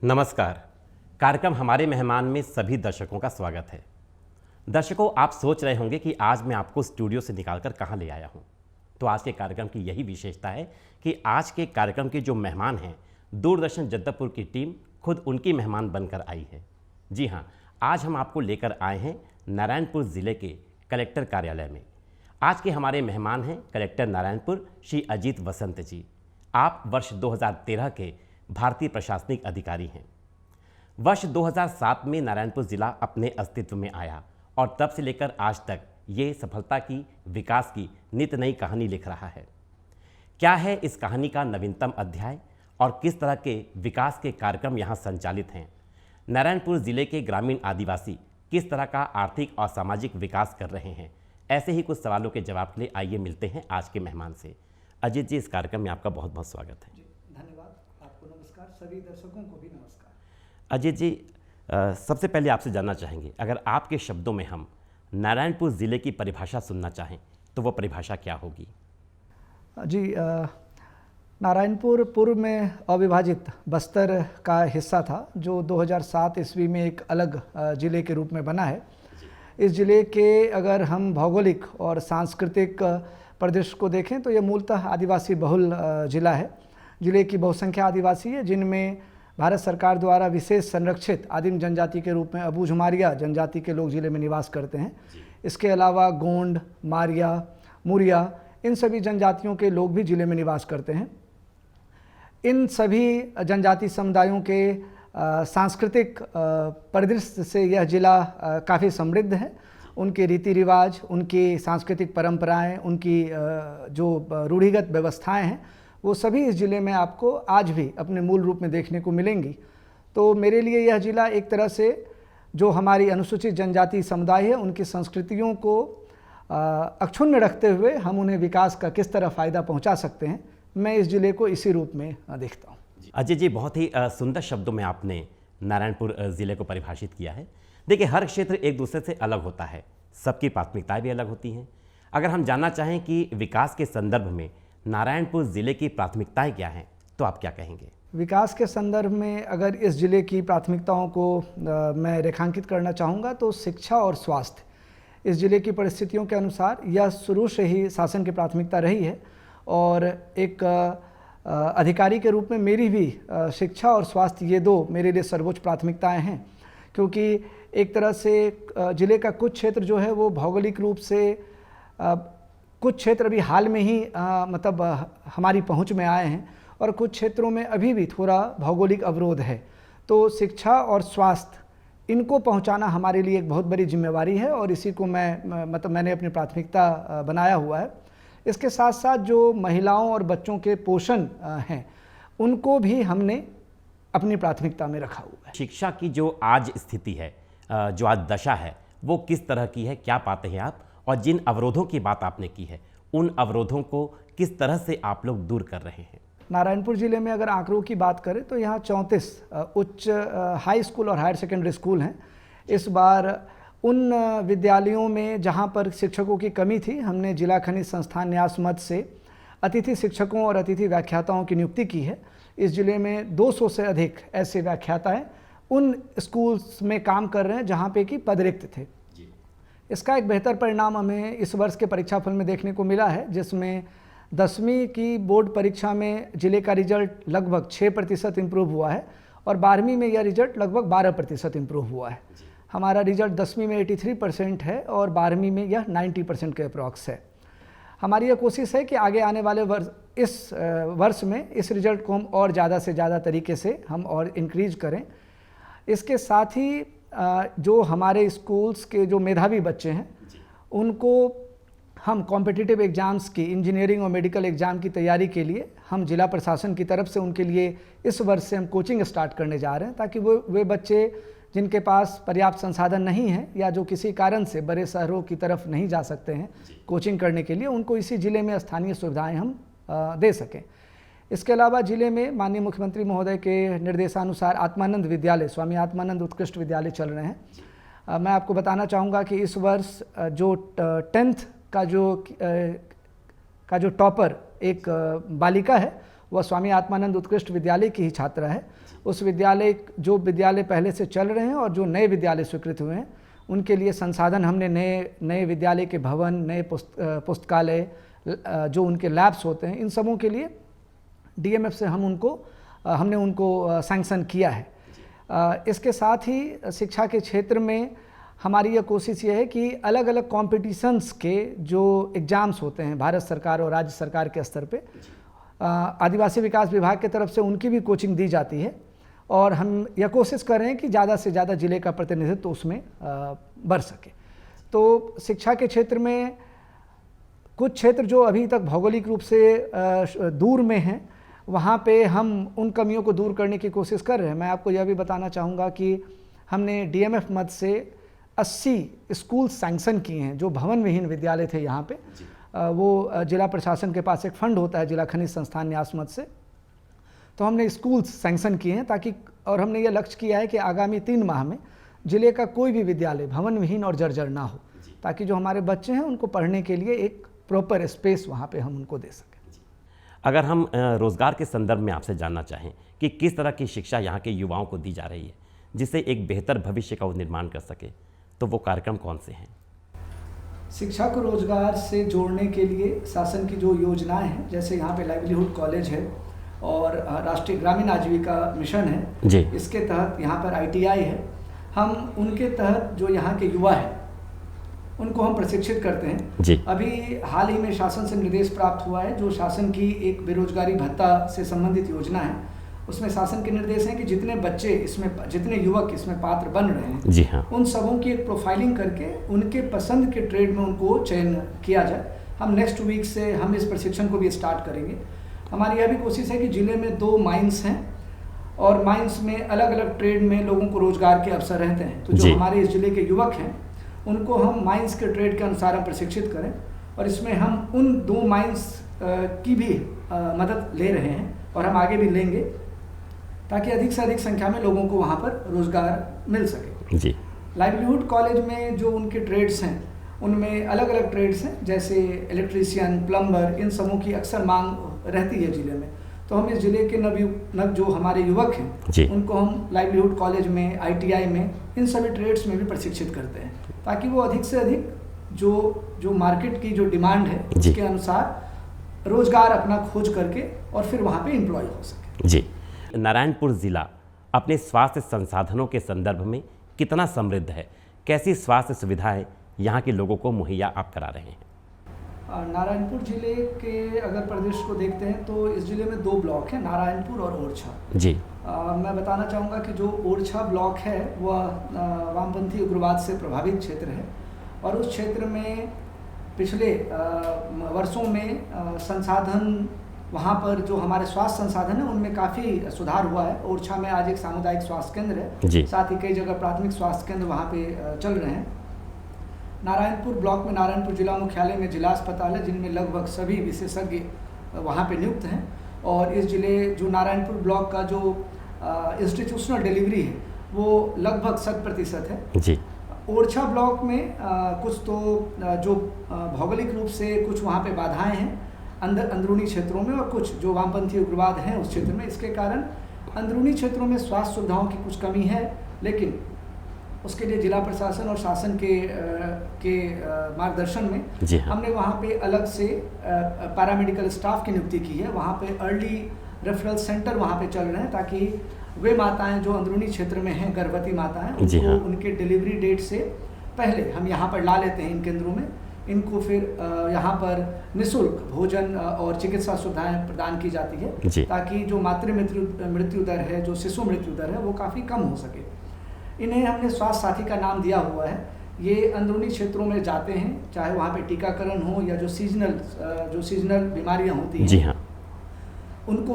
नमस्कार। कार्यक्रम हमारे मेहमान में सभी दर्शकों का स्वागत है। दर्शकों, आप सोच रहे होंगे कि आज मैं आपको स्टूडियो से निकालकर कहाँ ले आया हूँ। तो आज के कार्यक्रम की यही विशेषता है कि आज के कार्यक्रम के जो मेहमान हैं, दूरदर्शन जगदलपुर की टीम खुद उनकी मेहमान बनकर आई है। जी हाँ, आज हम आपको लेकर आए हैं नारायणपुर ज़िले के कलेक्टर कार्यालय में। आज के हमारे मेहमान हैं कलेक्टर नारायणपुर श्री अजीत वसंत जी। आप वर्ष 2013 के भारतीय प्रशासनिक अधिकारी हैं। वर्ष 2007 में नारायणपुर ज़िला अपने अस्तित्व में आया और तब से लेकर आज तक ये सफलता की, विकास की नित नई कहानी लिख रहा है। क्या है इस कहानी का नवीनतम अध्याय और किस तरह के विकास के कार्यक्रम यहाँ संचालित हैं? नारायणपुर ज़िले के ग्रामीण आदिवासी किस तरह का आर्थिक और सामाजिक विकास कर रहे हैं? ऐसे ही कुछ सवालों के जवाब के लिए आइए मिलते हैं आज के मेहमान से। अजीत जी, इस कार्यक्रम में आपका बहुत बहुत स्वागत है। धन्यवाद। आपको नमस्कार, सभी दर्शकों को भी नमस्कार। अजीत जी, सबसे पहले आपसे जानना चाहेंगे, अगर आपके शब्दों में हम नारायणपुर ज़िले की परिभाषा सुनना चाहें तो वो परिभाषा क्या होगी? जी, नारायणपुर पूर्व में अविभाजित बस्तर का हिस्सा था, जो 2007 ईस्वी में एक अलग ज़िले के रूप में बना है। इस ज़िले के अगर हम भौगोलिक और सांस्कृतिक परिदृश्य को देखें तो ये मूलतः आदिवासी बहुल ज़िला है। ज़िले की बहुसंख्या आदिवासी है, जिनमें भारत सरकार द्वारा विशेष संरक्षित आदिम जनजाति के रूप में अबूझमारिया जनजाति के लोग ज़िले में निवास करते हैं। इसके अलावा गोंड, मारिया, मुरिया, इन सभी जनजातियों के लोग भी ज़िले में निवास करते हैं। इन सभी जनजाति समुदायों के सांस्कृतिक परिदृश्य से यह ज़िला काफ़ी समृद्ध है। उनके रीति रिवाज, उनकी सांस्कृतिक परंपराएं, उनकी जो रूढ़िगत व्यवस्थाएं हैं, वो सभी इस ज़िले में आपको आज भी अपने मूल रूप में देखने को मिलेंगी। तो मेरे लिए यह ज़िला एक तरह से जो हमारी अनुसूचित जनजाति समुदाय है, उनकी संस्कृतियों को अक्षुण्ण रखते हुए हम उन्हें विकास का किस तरह फ़ायदा पहुंचा सकते हैं, मैं इस ज़िले को इसी रूप में देखता हूँ। अजय जी, बहुत ही सुंदर शब्दों में आपने नारायणपुर ज़िले को परिभाषित किया है। देखिए, हर क्षेत्र एक दूसरे से अलग होता है, सबकी प्राथमिकताएं भी अलग होती हैं। अगर हम जानना चाहें कि विकास के संदर्भ में नारायणपुर ज़िले की प्राथमिकताएं क्या हैं, तो आप क्या कहेंगे? विकास के संदर्भ में अगर इस ज़िले की प्राथमिकताओं को मैं रेखांकित करना चाहूँगा तो शिक्षा और स्वास्थ्य इस ज़िले की परिस्थितियों के अनुसार यह शुरू से ही शासन की प्राथमिकता रही है। और एक अधिकारी के रूप में मेरी भी शिक्षा और स्वास्थ्य, ये दो मेरे लिए सर्वोच्च प्राथमिकताएं हैं, क्योंकि एक तरह से ज़िले का कुछ क्षेत्र जो है वो भौगोलिक रूप से कुछ क्षेत्र अभी हाल में ही मतलब हमारी पहुंच में आए हैं और कुछ क्षेत्रों में अभी भी थोड़ा भौगोलिक अवरोध है। तो शिक्षा और स्वास्थ्य, इनको पहुंचाना हमारे लिए एक बहुत बड़ी जिम्मेवारी है और इसी को मैंने अपनी प्राथमिकता बनाया हुआ है। इसके साथ साथ जो महिलाओं और बच्चों के पोषण हैं, उनको भी हमने अपनी प्राथमिकता में रखा हुआ है। शिक्षा की जो आज स्थिति है, जो आज दशा है, वो किस तरह की है, क्या पाते हैं आप? और जिन अवरोधों की बात आपने की है, उन अवरोधों को किस तरह से आप लोग दूर कर रहे हैं? नारायणपुर ज़िले में अगर आंकड़ों की बात करें तो यहाँ 34 उच्च हाई स्कूल और हायर सेकेंडरी स्कूल हैं। इस बार उन विद्यालयों में जहाँ पर शिक्षकों की कमी थी, हमने जिला खनिज संस्थान न्यास मद से अतिथि शिक्षकों और अतिथि व्याख्याताओं की नियुक्ति की है। इस ज़िले में 200 से अधिक ऐसे व्याख्याताएँ उन स्कूल्स में काम कर रहे हैं जहाँ पे कि पद रिक्त थे। इसका एक बेहतर परिणाम हमें इस वर्ष के परीक्षाफल में देखने को मिला है, जिसमें 10वीं की बोर्ड परीक्षा में ज़िले का रिजल्ट लगभग 6% इम्प्रूव हुआ है और 12वीं में यह रिजल्ट लगभग 12% इम्प्रूव हुआ है। हमारा रिजल्ट 10वीं में 83% है और 12वीं में यह 90% के अप्रॉक्स है। हमारी यह कोशिश है कि आगे आने वाले इस वर्ष में इस रिजल्ट को हम और ज़्यादा से ज़्यादा तरीके से हम और इंक्रीज करें। इसके साथ ही जो हमारे स्कूल्स के जो मेधावी बच्चे हैं, उनको हम कॉम्पिटिटिव एग्ज़ाम्स की, इंजीनियरिंग और मेडिकल एग्ज़ाम की तैयारी के लिए हम जिला प्रशासन की तरफ से उनके लिए इस वर्ष से हम कोचिंग स्टार्ट करने जा रहे हैं, ताकि वे बच्चे जिनके पास पर्याप्त संसाधन नहीं है या जो किसी कारण से बड़े शहरों की तरफ नहीं जा सकते हैं कोचिंग करने के लिए, उनको इसी ज़िले में स्थानीय सुविधाएं हम दे सकें। इसके अलावा ज़िले में माननीय मुख्यमंत्री महोदय के निर्देशानुसार आत्मानंद विद्यालय, स्वामी आत्मानंद उत्कृष्ट विद्यालय चल रहे हैं। मैं आपको बताना चाहूँगा कि इस वर्ष जो 10th का जो टॉपर एक बालिका है, वह स्वामी आत्मानंद उत्कृष्ट विद्यालय की ही छात्रा है। उस विद्यालय, जो विद्यालय पहले से चल रहे हैं और जो नए विद्यालय स्वीकृत हुए हैं, उनके लिए संसाधन हमने नए विद्यालय के भवन, नए पुस्तकालय, जो उनके लैब्स होते हैं, इन सबों के लिए डीएमएफ से हमने उनको सैंक्शन किया है। इसके साथ ही शिक्षा के क्षेत्र में हमारी यह कोशिश ये है कि अलग अलग कॉम्पिटिशन्स के जो एग्ज़ाम्स होते हैं भारत सरकार और राज्य सरकार के स्तर पे, आदिवासी विकास विभाग की तरफ से उनकी भी कोचिंग दी जाती है और हम यह कोशिश कर रहे हैं कि ज़्यादा से ज़्यादा ज़िले का प्रतिनिधित्व तो उसमें बढ़ सके। तो शिक्षा के क्षेत्र में कुछ क्षेत्र जो अभी तक भौगोलिक रूप से दूर में हैं, वहाँ पे हम उन कमियों को दूर करने की कोशिश कर रहे हैं। मैं आपको यह भी बताना चाहूँगा कि हमने डीएमएफ मद से 80 स्कूल सैंक्शन किए हैं जो भवन विहीन विद्यालय थे यहाँ पे। वो जिला प्रशासन के पास एक फंड होता है जिला खनिज संस्थान न्यास मद से, तो हमने स्कूल सैंक्शन किए हैं ताकि, और हमने ये लक्ष्य किया है कि आगामी 3 माह में जिले का कोई भी विद्यालय भवन विहीन और जर्जर ना हो, ताकि जो हमारे बच्चे हैं उनको पढ़ने के लिए एक प्रॉपर स्पेस वहाँ पे हम उनको दे सकें। अगर हम रोज़गार के संदर्भ में आपसे जानना चाहें कि किस तरह की शिक्षा यहाँ के युवाओं को दी जा रही है जिससे एक बेहतर भविष्य का वो निर्माण कर सके, तो वो कार्यक्रम कौन से हैं? शिक्षा को रोजगार से जोड़ने के लिए शासन की जो योजनाएं हैं, जैसे यहाँ पे लाइवलीहुड कॉलेज है और राष्ट्रीय ग्रामीण आजीविका मिशन है जी, इसके तहत यहाँ पर ITI है। हम उनके तहत जो यहाँ के युवा हैं उनको हम प्रशिक्षित करते हैं जी। अभी हाल ही में शासन से निर्देश प्राप्त हुआ है, जो शासन की एक बेरोजगारी भत्ता से संबंधित योजना है, उसमें शासन के निर्देश हैं कि जितने बच्चे इसमें, जितने युवक इसमें पात्र बन रहे हैं, जी हाँ, उन सबों की एक प्रोफाइलिंग करके उनके पसंद के ट्रेड में उनको चयन किया जाए। हम नेक्स्ट वीक से हम इस प्रशिक्षण को भी स्टार्ट करेंगे। हमारी यह भी कोशिश है कि ज़िले में 2 माइंस हैं और माइंस में अलग अलग ट्रेड में लोगों को रोजगार के अवसर रहते हैं, तो जो हमारे इस ज़िले के युवक हैं उनको हम माइंस के ट्रेड के अनुसार हम प्रशिक्षित करें और इसमें हम उन 2 माइंस की भी मदद ले रहे हैं और हम आगे भी लेंगे ताकि अधिक से अधिक संख्या में लोगों को वहाँ पर रोजगार मिल सके जी। लाइवलीहुड कॉलेज में जो उनके ट्रेड्स हैं उनमें अलग अलग ट्रेड्स हैं, जैसे इलेक्ट्रीशियन, प्लम्बर, इन सबों की अक्सर मांग रहती है ज़िले में। तो हम इस ज़िले के नव जो हमारे युवक हैं उनको हम लाइवलीहुड कॉलेज में, ITI में, इन सभी ट्रेड्स में भी प्रशिक्षित करते हैं ताकि वो अधिक से अधिक जो मार्केट की जो डिमांड है उसके अनुसार रोजगार अपना खोज करके और फिर वहाँ पे एम्प्लॉय हो सके जी। नारायणपुर ज़िला अपने स्वास्थ्य संसाधनों के संदर्भ में कितना समृद्ध है? कैसी स्वास्थ्य सुविधाएं यहाँ के लोगों को मुहैया आप करा रहे हैं? नारायणपुर ज़िले के अगर प्रदेश को देखते हैं तो इस ज़िले में 2 ब्लॉक हैं, नारायणपुर और ओरछा जी। मैं बताना चाहूँगा कि जो ओरछा ब्लॉक है वह वामपंथी उग्रवाद से प्रभावित क्षेत्र है और उस क्षेत्र में पिछले वर्षों में संसाधन, वहाँ पर जो हमारे स्वास्थ्य संसाधन है उनमें काफ़ी सुधार हुआ है। ओरछा में आज एक सामुदायिक स्वास्थ्य केंद्र है, साथ ही कई जगह प्राथमिक स्वास्थ्य केंद्र वहाँ पे चल रहे हैं। नारायणपुर ब्लॉक में नारायणपुर जिला मुख्यालय में जिला अस्पताल है जिनमें लगभग सभी विशेषज्ञ वहाँ पे नियुक्त हैं और इस जिले जो नारायणपुर ब्लॉक का जो इंस्टीट्यूशनल डिलीवरी है वो लगभग 100% है जी। ओरछा ब्लॉक में कुछ तो जो भौगोलिक रूप से कुछ वहाँ पे बाधाएं हैं अंदरूनी क्षेत्रों में और कुछ जो वामपंथी उग्रवाद हैं उस क्षेत्र में, इसके कारण अंदरूनी क्षेत्रों में स्वास्थ्य सुविधाओं की कुछ कमी है, लेकिन उसके लिए जिला प्रशासन और शासन के मार्गदर्शन में हमने वहाँ पे अलग से पैरामेडिकल स्टाफ की नियुक्ति की है। वहाँ पे अर्ली रेफरल सेंटर वहाँ पे चल रहे हैं ताकि वे माताएं जो अंदरूनी क्षेत्र में हैं, गर्भवती माताएं, उनको उनके डिलीवरी डेट से पहले हम यहाँ पर ला लेते हैं इन केंद्रों में। इनको फिर यहाँ पर निःशुल्क भोजन और चिकित्सा सुविधाएं प्रदान की जाती है ताकि जो मातृ मृत्यु दर है, जो शिशु मृत्यु दर है, वो काफ़ी कम हो सके। इन्हें हमने स्वास्थ्य साथी का नाम दिया हुआ है। ये अंदरूनी क्षेत्रों में जाते हैं, चाहे वहाँ पे टीकाकरण हो या जो सीजनल बीमारियाँ होती हैं जी हाँ, उनको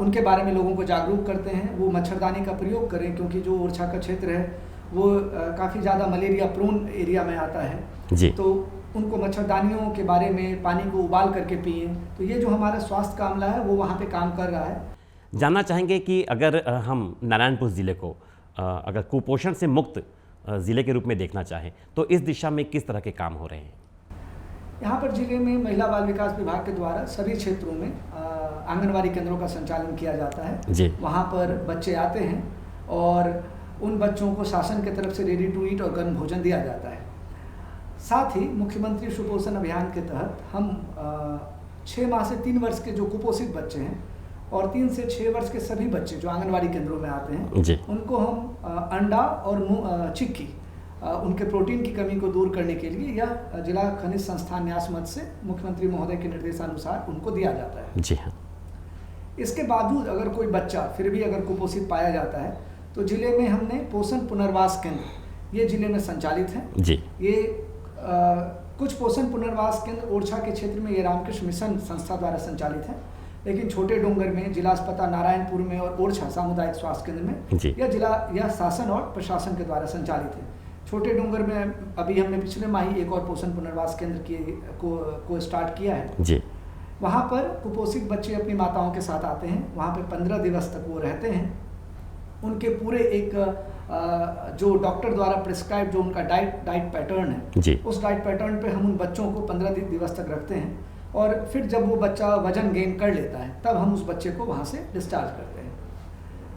उनके बारे में लोगों को जागरूक करते हैं। वो मच्छरदानी का प्रयोग करें क्योंकि जो ओरछा का क्षेत्र है वो काफ़ी ज़्यादा मलेरिया प्रोन एरिया में आता है जी। तो उनको मच्छरदानियों के बारे में, पानी को उबाल करके पिए। तो ये जो हमारा स्वास्थ्य का अमला है वो वहाँ पे काम कर रहा है। जानना चाहेंगे कि अगर हम नारायणपुर ज़िले को अगर कुपोषण से मुक्त ज़िले के रूप में देखना चाहें तो इस दिशा में किस तरह के काम हो रहे हैं? यहाँ पर ज़िले में महिला बाल विकास विभाग के द्वारा सभी क्षेत्रों में आंगनवाड़ी केंद्रों का संचालन किया जाता है। जी। वहाँ पर बच्चे आते हैं और उन बच्चों को शासन की तरफ से रेडी टू ईट और गर्म भोजन दिया जाता है। साथ ही मुख्यमंत्री सुपोषण अभियान के तहत हम 6 माह से 3 वर्ष के जो कुपोषित बच्चे हैं और 3 से 6 वर्ष के सभी बच्चे जो आंगनवाड़ी केंद्रों में आते हैं जी। उनको हम अंडा और चिक्की उनके प्रोटीन की कमी को दूर करने के लिए यह जिला खनिज संस्थान न्यास मद से मुख्यमंत्री महोदय के निर्देशानुसार उनको दिया जाता है। जी हाँ। इसके बावजूद अगर कोई बच्चा फिर भी अगर कुपोषित पाया जाता है तो जिले में हमने पोषण पुनर्वास केंद्र ये जिले में संचालित हैं। जी। ये कुछ पोषण पुनर्वास केंद्र ओरछा के क्षेत्र में ये रामकृष्ण मिशन संस्था द्वारा संचालित है, लेकिन छोटे डोंगर में, जिला अस्पताल नारायणपुर में और ओरछा सामुदायिक स्वास्थ्य केंद्र में यह शासन और प्रशासन के द्वारा संचालित है। छोटे डोंगर में अभी हमने पिछले माह ही एक और पोषण पुनर्वास केंद्र को स्टार्ट किया है। जी। वहाँ पर कुपोषित बच्चे अपनी माताओं के साथ आते हैं, वहाँ पे 15 दिवस तक वो रहते हैं। उनके पूरे एक जो डॉक्टर द्वारा प्रिस्क्राइब जो उनका डाइट पैटर्न है जी। उस डाइट पैटर्न पे हम उन बच्चों को 15 दिवस तक रखते हैं और फिर जब वो बच्चा वजन गेन कर लेता है तब हम उस बच्चे को वहाँ से डिस्चार्ज करते हैं।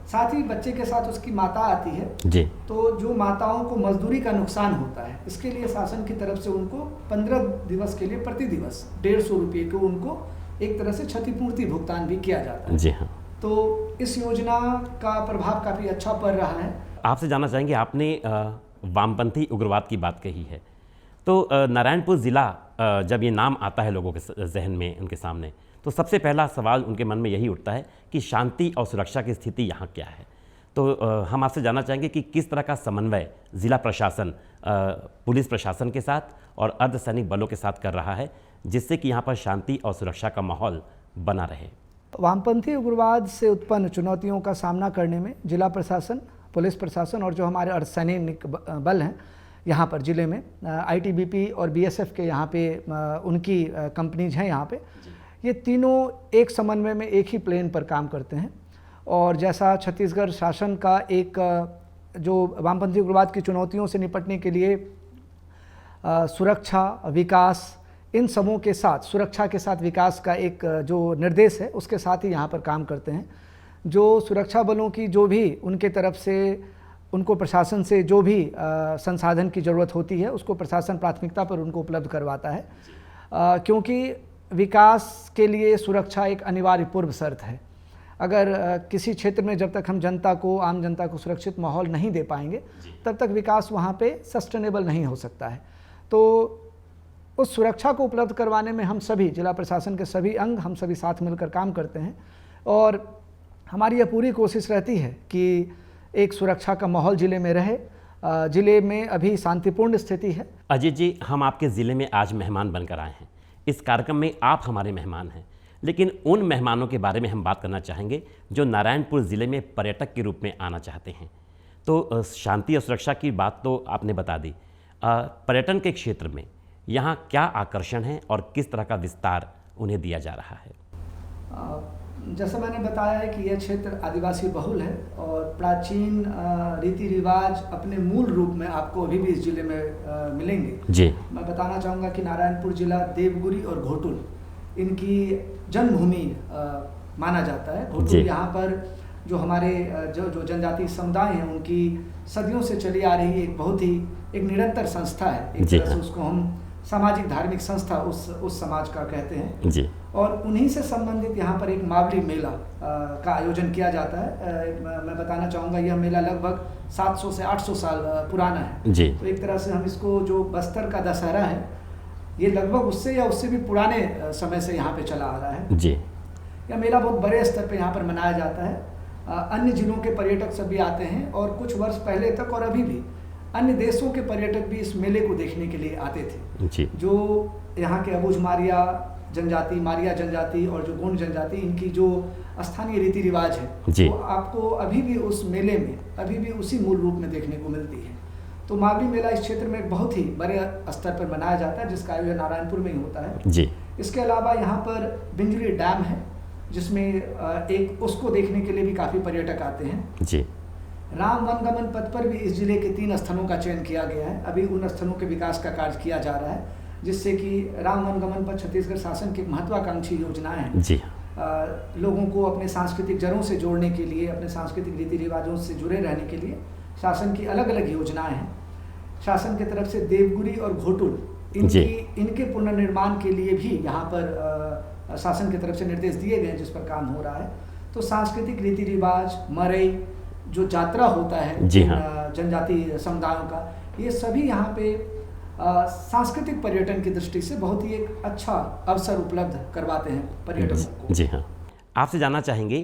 साथ ही बच्चे के साथ उसकी माता आती है जी। तो जो माताओं को मजदूरी का नुकसान होता है इसके लिए शासन की तरफ से उनको 15 दिवस के लिए प्रति दिवस 150 रुपये को उनको एक तरह से क्षतिपूर्ति भुगतान भी किया जाता है। जी हाँ। तो इस योजना का प्रभाव काफ़ी अच्छा पड़ रहा है। आपसे जानना चाहेंगे, आपने वामपंथी उग्रवाद की बात कही है, तो नारायणपुर ज़िला जब ये नाम आता है लोगों के जहन में, उनके सामने, तो सबसे पहला सवाल उनके मन में यही उठता है कि शांति और सुरक्षा की स्थिति यहाँ क्या है। तो हम आपसे जानना चाहेंगे कि किस तरह का समन्वय ज़िला प्रशासन पुलिस प्रशासन के साथ और अर्धसैनिक बलों के साथ कर रहा है जिससे कि यहाँ पर शांति और सुरक्षा का माहौल बना रहे। वामपंथी उग्रवाद से उत्पन्न चुनौतियों का सामना करने में जिला प्रशासन, पुलिस प्रशासन और जो हमारे अर्धसैनिक बल हैं यहाँ पर ज़िले में, आईटीबीपी और बीएसएफ के यहाँ पे उनकी कंपनीज हैं यहाँ पे, ये तीनों एक समन्वय में एक ही प्लेन पर काम करते हैं। और जैसा छत्तीसगढ़ शासन का एक जो वामपंथी उग्रवाद की चुनौतियों से निपटने के लिए सुरक्षा, विकास, इन सबों के साथ, सुरक्षा के साथ विकास का एक जो निर्देश है उसके साथ ही यहाँ पर काम करते हैं। जो सुरक्षा बलों की जो भी उनके तरफ से उनको प्रशासन से जो भी संसाधन की ज़रूरत होती है उसको प्रशासन प्राथमिकता पर उनको उपलब्ध करवाता है, क्योंकि विकास के लिए सुरक्षा एक अनिवार्य पूर्व शर्त है। अगर किसी क्षेत्र में जब तक हम जनता को, आम जनता को सुरक्षित माहौल नहीं दे पाएंगे तब तक विकास वहाँ पे सस्टेनेबल नहीं हो सकता है। तो उस सुरक्षा को उपलब्ध करवाने में हम सभी जिला प्रशासन के सभी अंग, हम सभी साथ मिलकर काम करते हैं और हमारी यह पूरी कोशिश रहती है कि एक सुरक्षा का माहौल ज़िले में रहे। ज़िले में अभी शांतिपूर्ण स्थिति है। अजीत जी, हम आपके ज़िले में आज मेहमान बनकर आए हैं। इस कार्यक्रम में आप हमारे मेहमान हैं, लेकिन उन मेहमानों के बारे में हम बात करना चाहेंगे जो नारायणपुर ज़िले में पर्यटक के रूप में आना चाहते हैं। तो शांति और सुरक्षा की बात तो आपने बता दी, पर्यटन के क्षेत्र में यहाँ क्या आकर्षण है और किस तरह का विस्तार उन्हें दिया जा रहा है? जैसा मैंने बताया है कि यह क्षेत्र आदिवासी बहुल है और प्राचीन रीति रिवाज अपने मूल रूप में आपको अभी भी इस जिले में मिलेंगे। जी। मैं बताना चाहूँगा कि नारायणपुर जिला देवगुरी और घोटुल इनकी जन्मभूमि माना जाता है। घोटुल यहाँ पर जो हमारे जो जनजातीय समुदाय हैं उनकी सदियों से चली आ रही एक बहुत ही एक निरंतर संस्था है। एक तरह से उसको हम सामाजिक धार्मिक संस्था उस समाज का कहते हैं जी। और उन्हीं से संबंधित यहाँ पर एक मावली मेला का आयोजन किया जाता है। मैं बताना चाहूँगा यह मेला लगभग 700 से 800 साल पुराना है जी। तो एक तरह से हम इसको जो बस्तर का दशहरा है ये लगभग उससे या उससे भी पुराने समय से यहाँ पे चला आ रहा है जी। यह मेला बहुत बड़े स्तर पे यहाँ पर मनाया जाता है। अन्य जिलों के पर्यटक सभी आते हैं और कुछ वर्ष पहले तक और अभी भी अन्य देशों के पर्यटक भी इस मेले को देखने के लिए आते थे जी। जो यहाँ के अबुझ मारिया जनजाति, मारिया जनजाति और जो गोंड जनजाति, इनकी जो स्थानीय रीति रिवाज है जी। वो आपको अभी भी उस मेले में अभी भी उसी मूल रूप में देखने को मिलती है। तो मावली मेला इस क्षेत्र में बहुत ही बड़े स्तर पर मनाया जाता है जिसका आयोजन नारायणपुर में ही होता है जी। इसके अलावा यहाँ पर बिंजली डैम है जिसमें एक उसको देखने के लिए भी काफ़ी पर्यटक आते हैं जी। राम वनगमन पथ पर भी इस जिले के 3 स्थलों का चयन किया गया है। अभी उन स्थलों के विकास का कार्य किया जा रहा है जिससे कि राम वनगमन पथ छत्तीसगढ़ शासन की महत्वाकांक्षी योजनाएं हैं जी। लोगों को अपने सांस्कृतिक जड़ों से जोड़ने के लिए, अपने सांस्कृतिक रीति रिवाजों से जुड़े रहने के लिए शासन की अलग अलग योजनाएं हैं। शासन की तरफ से देवगुरी और घोटुल इनके पुनर्निर्माण के लिए भी यहाँ पर शासन की तरफ से निर्देश दिए गए हैं, जिस पर काम हो रहा है। तो सांस्कृतिक रीति रिवाज, मरई, जो यात्रा होता है जनजाति समुदायों का, ये सभी यहाँ पे सांस्कृतिक पर्यटन की दृष्टि से बहुत ही एक अच्छा अवसर उपलब्ध करवाते हैं पर्यटकों को। जी हाँ, आपसे जानना चाहेंगे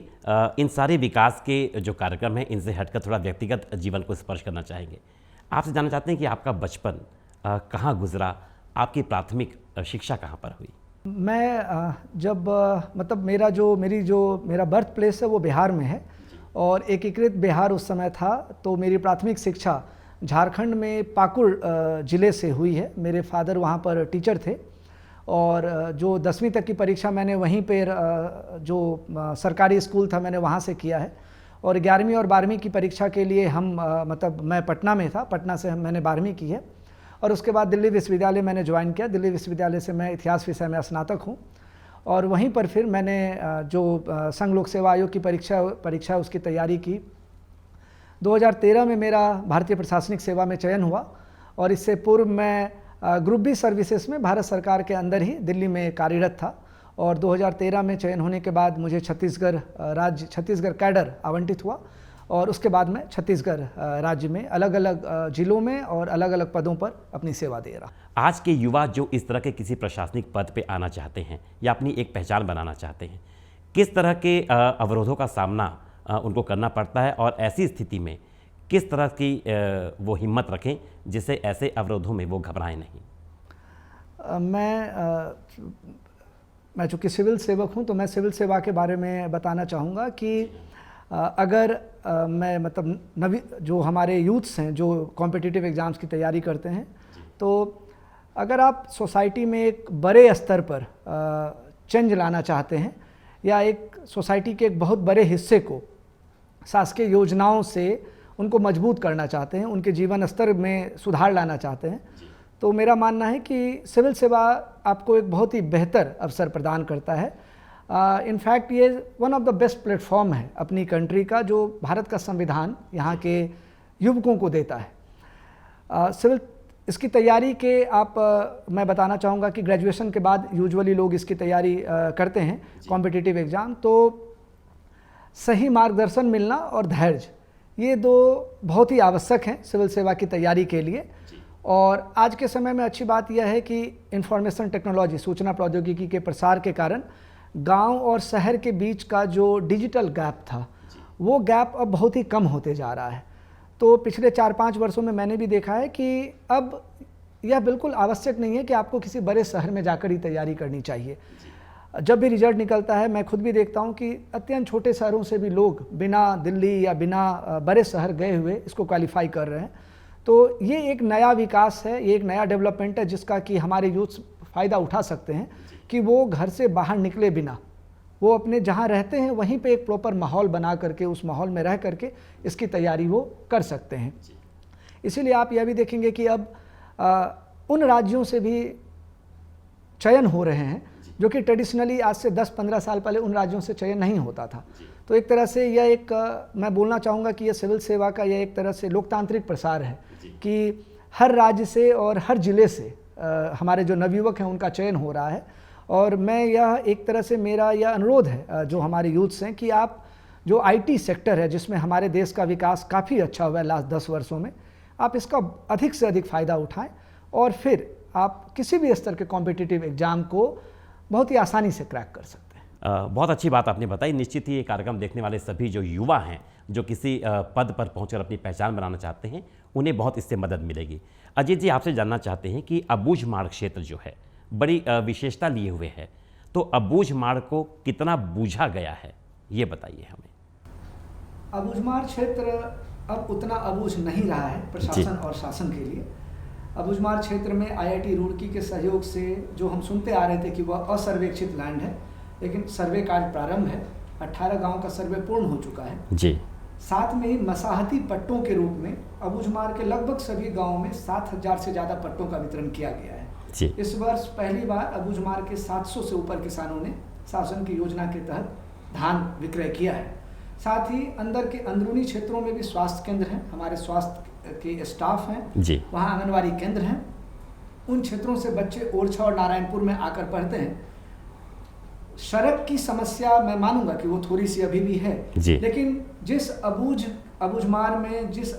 इन सारे विकास के जो कार्यक्रम हैं, इनसे हटकर थोड़ा व्यक्तिगत जीवन को स्पर्श करना चाहेंगे। आपसे जानना चाहते हैं कि आपका बचपन कहाँ गुजरा, आपकी प्राथमिक शिक्षा कहाँ पर हुई? मैं जब मतलब मेरा बर्थ प्लेस है वो बिहार में है, और एकीकृत बिहार उस समय था, तो मेरी प्राथमिक शिक्षा झारखंड में पाकुड़ ज़िले से हुई है। मेरे फादर वहाँ पर टीचर थे, और जो 10वीं तक की परीक्षा मैंने वहीं पर जो सरकारी स्कूल था मैंने वहाँ से किया है, और 11वीं और 12वीं की परीक्षा के लिए मैं पटना में था, पटना से मैंने 12वीं की है, और उसके बाद दिल्ली विश्वविद्यालय मैंने ज्वाइन किया। दिल्ली विश्वविद्यालय से मैं इतिहास विषय में स्नातक हूँ, और वहीं पर फिर मैंने जो संघ लोक सेवा आयोग की परीक्षा उसकी तैयारी की। 2013 में मेरा भारतीय प्रशासनिक सेवा में चयन हुआ, और इससे पूर्व मैं ग्रुप बी सर्विसेज में भारत सरकार के अंदर ही दिल्ली में कार्यरत था, और 2013 में चयन होने के बाद मुझे छत्तीसगढ़ कैडर आवंटित हुआ, और उसके बाद मैं छत्तीसगढ़ राज्य में अलग अलग जिलों में और अलग अलग पदों पर अपनी सेवा दे रहा। आज के युवा जो इस तरह के किसी प्रशासनिक पद पे आना चाहते हैं या अपनी एक पहचान बनाना चाहते हैं, किस तरह के अवरोधों का सामना उनको करना पड़ता है, और ऐसी स्थिति में किस तरह की वो हिम्मत रखें जिससे ऐसे अवरोधों में वो घबराएं नहीं? मैं चूँकि सिविल सेवक हूँ, तो मैं सिविल सेवा के बारे में बताना चाहूँगा कि अगर मैं मतलब जो हमारे यूथ्स हैं जो कॉम्पिटिटिव एग्ज़ाम्स की तैयारी करते हैं, तो अगर आप सोसाइटी में एक बड़े स्तर पर चेंज लाना चाहते हैं, या एक सोसाइटी के एक बहुत बड़े हिस्से को शासकीय योजनाओं से उनको मजबूत करना चाहते हैं, उनके जीवन स्तर में सुधार लाना चाहते हैं, तो मेरा मानना है कि सिविल सेवा आपको एक बहुत ही बेहतर अवसर प्रदान करता है। इनफैक्ट ये one of the best platform है अपनी कंट्री का, जो भारत का संविधान यहाँ के युवकों को देता है। सिविल इसकी तैयारी के मैं बताना चाहूँगा कि ग्रेजुएशन के बाद यूजुअली लोग इसकी तैयारी करते हैं कॉम्पिटिटिव एग्ज़ाम, तो सही मार्गदर्शन मिलना और धैर्य, ये दो बहुत ही आवश्यक हैं सिविल सेवा की तैयारी के लिए। और आज के समय में अच्छी बात यह है कि इंफॉर्मेशन टेक्नोलॉजी, सूचना प्रौद्योगिकी के प्रसार के कारण गांव और शहर के बीच का जो डिजिटल गैप था, वो गैप अब बहुत ही कम होते जा रहा है। तो पिछले 4-5 वर्षों में मैंने भी देखा है कि अब यह बिल्कुल आवश्यक नहीं है कि आपको किसी बड़े शहर में जाकर ही तैयारी करनी चाहिए। जब भी रिजल्ट निकलता है, मैं खुद भी देखता हूं कि अत्यंत छोटे शहरों से भी लोग बिना दिल्ली या बिना बड़े शहर गए हुए इसको क्वालिफाई कर रहे हैं। तो ये एक नया विकास है, ये एक नया डेवलपमेंट है जिसका कि हमारे यूथ फ़ायदा उठा सकते हैं, कि वो घर से बाहर निकले बिना वो अपने जहाँ रहते हैं वहीं पे एक प्रॉपर माहौल बना करके, उस माहौल में रह करके इसकी तैयारी वो कर सकते हैं। इसीलिए आप यह भी देखेंगे कि अब उन राज्यों से भी चयन हो रहे हैं जो कि ट्रेडिशनली आज से 10-15 साल पहले उन राज्यों से चयन नहीं होता था। तो एक तरह से यह एक मैं बोलना चाहूँगा कि यह सिविल सेवा का यह एक तरह से लोकतांत्रिक प्रसार है कि हर राज्य से और हर ज़िले से हमारे जो नवयुवक हैं उनका चयन हो रहा है। और मैं यह एक तरह से मेरा यह अनुरोध है जो हमारे यूथ्स हैं कि आप जो आईटी सेक्टर है जिसमें हमारे देश का विकास काफ़ी अच्छा हुआ है लास्ट 10 वर्षों में, आप इसका अधिक से अधिक फ़ायदा उठाएं और फिर आप किसी भी स्तर के कॉम्पिटिटिव एग्ज़ाम को बहुत ही आसानी से क्रैक कर सकते हैं। बहुत अच्छी बात आपने बताई। निश्चित ही ये कार्यक्रम देखने वाले सभी जो युवा हैं जो किसी पद पर पहुंचकर अपनी पहचान बनाना चाहते हैं, उन्हें बहुत इससे मदद मिलेगी। अजीत जी, आपसे जानना चाहते हैं कि अबूझमाड़ क्षेत्र जो है बड़ी विशेषता लिए हुए है, तो अबूझमाड़ को कितना बूझा गया है, ये बताइए हमें। अबूझमाड़ क्षेत्र अब उतना अबूझ नहीं रहा है प्रशासन और शासन के लिए। अबूझमाड़ क्षेत्र में आईआईटी रुड़की के सहयोग से जो हम सुनते आ रहे थे कि वह असर्वेक्षित लैंड है, लेकिन सर्वे कार्य प्रारंभ है। 18 गांव का सर्वे पूर्ण हो चुका है जी। साथ में ही मसाहती पट्टों के रूप में अबूझमाड़ के लगभग सभी गांवों में 7000 से ज़्यादा पट्टों का वितरण किया गया है जी। इस वर्ष पहली बार अबूझमाड़ के 700 से ऊपर किसानों ने शासन की योजना के तहत धान विक्रय किया है। साथ ही अंदर के अंदरूनी क्षेत्रों में भी स्वास्थ्य केंद्र हैं, हमारे स्वास्थ्य के स्टाफ हैं जी। वहाँ आंगनवाड़ी केंद्र हैं। उन क्षेत्रों से बच्चे ओरछा और नारायणपुर में आकर पढ़ते हैं। सड़क की समस्या मैं मानूंगा कि वो थोड़ी सी अभी भी है, लेकिन जिस अबूझमार में जिस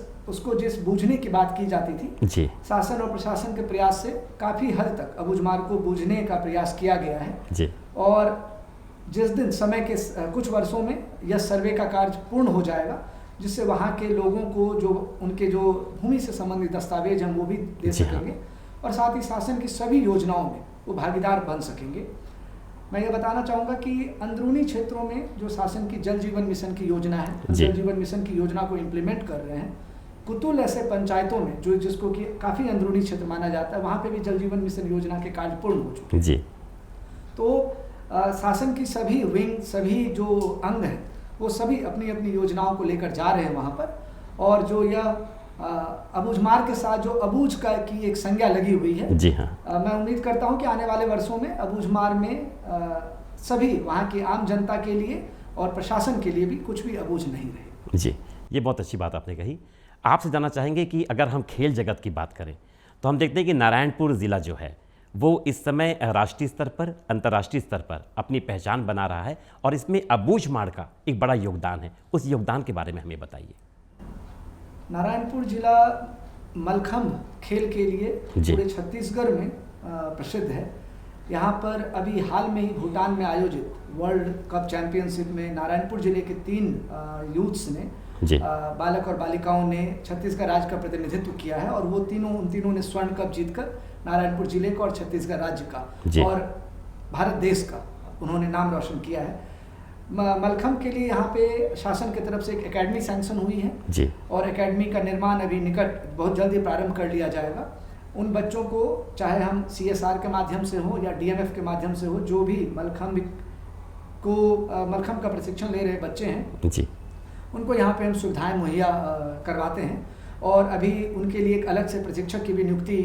बूझने की बात की जाती थी जी, शासन और प्रशासन के प्रयास से काफ़ी हद तक अबूझमार को बूझने का प्रयास किया गया है जी। और जिस दिन समय के कुछ वर्षों में यह सर्वे का कार्य पूर्ण हो जाएगा, जिससे वहाँ के लोगों को जो उनके जो भूमि से संबंधित दस्तावेज हम वो भी दे सकेंगे और साथ ही शासन की सभी योजनाओं में वो भागीदार बन सकेंगे। मैं ये बताना चाहूँगा कि अंदरूनी क्षेत्रों में जो शासन की जल जीवन मिशन की योजना है, जल जीवन मिशन की योजना को इम्प्लीमेंट कर रहे हैं। कुतुल ऐसे पंचायतों में जो जिसको कि काफ़ी अंदरूनी क्षेत्र माना जाता है, वहाँ पे भी जल जीवन मिशन योजना के कार्य पूर्ण हो चुके हैं। जी। तो शासन की सभी विंग, सभी जो अंग हैं, वो सभी अपनी अपनी योजनाओं को लेकर जा रहे हैं वहाँ पर। और जो यह अबूझमार के साथ जो अबूझ की एक संज्ञा लगी हुई है, जी हाँ, मैं उम्मीद करता हूँ कि आने वाले वर्षों में अबूझमार में सभी वहाँ की आम जनता के लिए और प्रशासन के लिए भी कुछ भी अबूझ नहीं रहे। जी, ये बहुत अच्छी बात आपने कही। आपसे जानना चाहेंगे कि अगर हम खेल जगत की बात करें तो हम देखते हैं कि नारायणपुर ज़िला जो है वो इस समय राष्ट्रीय स्तर पर, अंतर्राष्ट्रीय स्तर पर अपनी पहचान बना रहा है और इसमें अबूझमाड़ का एक बड़ा योगदान है। उस योगदान के बारे में हमें बताइए। नारायणपुर जिला मलखम्ब खेल के लिए पूरे छत्तीसगढ़ में प्रसिद्ध है। यहाँ पर अभी हाल में ही भूटान में आयोजित वर्ल्ड कप चैंपियनशिप में नारायणपुर जिले के 3 यूथ्स ने, बालक और बालिकाओं ने छत्तीसगढ़ राज्य का प्रतिनिधित्व किया है और वो उन तीनों ने स्वर्ण कप जीतकर नारायणपुर जिले का और छत्तीसगढ़ राज्य का और भारत देश का उन्होंने नाम रोशन किया है। मलखम्ब के लिए यहाँ पे शासन की तरफ से एक एकेडमी सैंक्शन हुई है जी। और एकेडमी का निर्माण अभी बहुत जल्दी प्रारंभ कर लिया जाएगा। उन बच्चों को चाहे हम CSR के माध्यम से हो या DMF के माध्यम से हो, जो भी मलखम्ब का प्रशिक्षण ले रहे बच्चे हैं जी, उनको यहाँ पे हम सुविधाएं मुहैया करवाते हैं और अभी उनके लिए एक अलग से प्रशिक्षक की भी नियुक्ति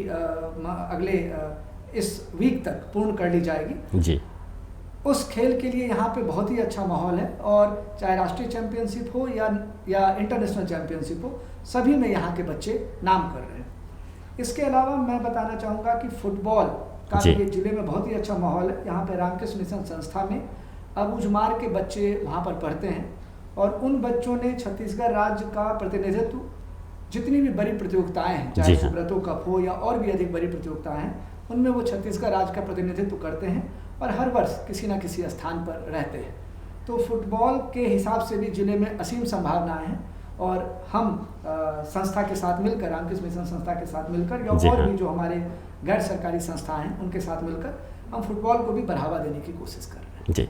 अगले इस वीक तक पूर्ण कर ली जाएगी जी। उस खेल के लिए यहाँ पे बहुत ही अच्छा माहौल है और चाहे राष्ट्रीय चैंपियनशिप हो या इंटरनेशनल चैंपियनशिप हो, सभी में यहाँ के बच्चे नाम कर रहे हैं। इसके अलावा मैं बताना चाहूँगा कि फुटबॉल का भी जिले में बहुत ही अच्छा माहौल है। यहाँ पे रामकृष्ण मिशन संस्था में अबूझमार के बच्चे वहाँ पर पढ़ते हैं और उन बच्चों ने छत्तीसगढ़ राज्य का प्रतिनिधित्व, जितनी भी बड़ी प्रतियोगिताएं हैं, चाहे सुब्रतो कप हो या और भी अधिक बड़ी प्रतियोगिताएं हैं, उनमें वो छत्तीसगढ़ राज्य का प्रतिनिधित्व करते हैं और हर वर्ष किसी न किसी स्थान पर रहते हैं। तो फुटबॉल के हिसाब से भी जिले में असीम संभावनाएं हैं और हम संस्था के साथ मिलकर, रामकृष्ण मिशन संस्था के साथ मिलकर या और भी जो हमारे गैर सरकारी संस्थाएं हैं उनके साथ मिलकर हम फुटबॉल को भी बढ़ावा देने की कोशिश कर रहे हैं। जी।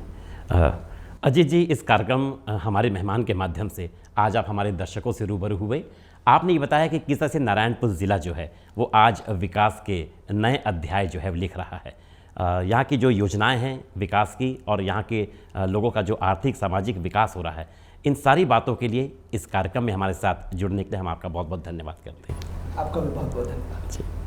अजीत जी, इस कार्यक्रम हमारे मेहमान के माध्यम से आज आप हमारे दर्शकों से रूबरू हुए। आपने ये बताया कि किस तरह से नारायणपुर ज़िला जो है वो आज विकास के नए अध्याय जो है वो लिख रहा है। यहाँ की जो योजनाएं हैं विकास की और यहाँ के लोगों का जो आर्थिक सामाजिक विकास हो रहा है, इन सारी बातों के लिए इस कार्यक्रम में हमारे साथ जुड़ने के लिए हम आपका बहुत बहुत धन्यवाद करते हैं। आपका भी बहुत बहुत धन्यवाद।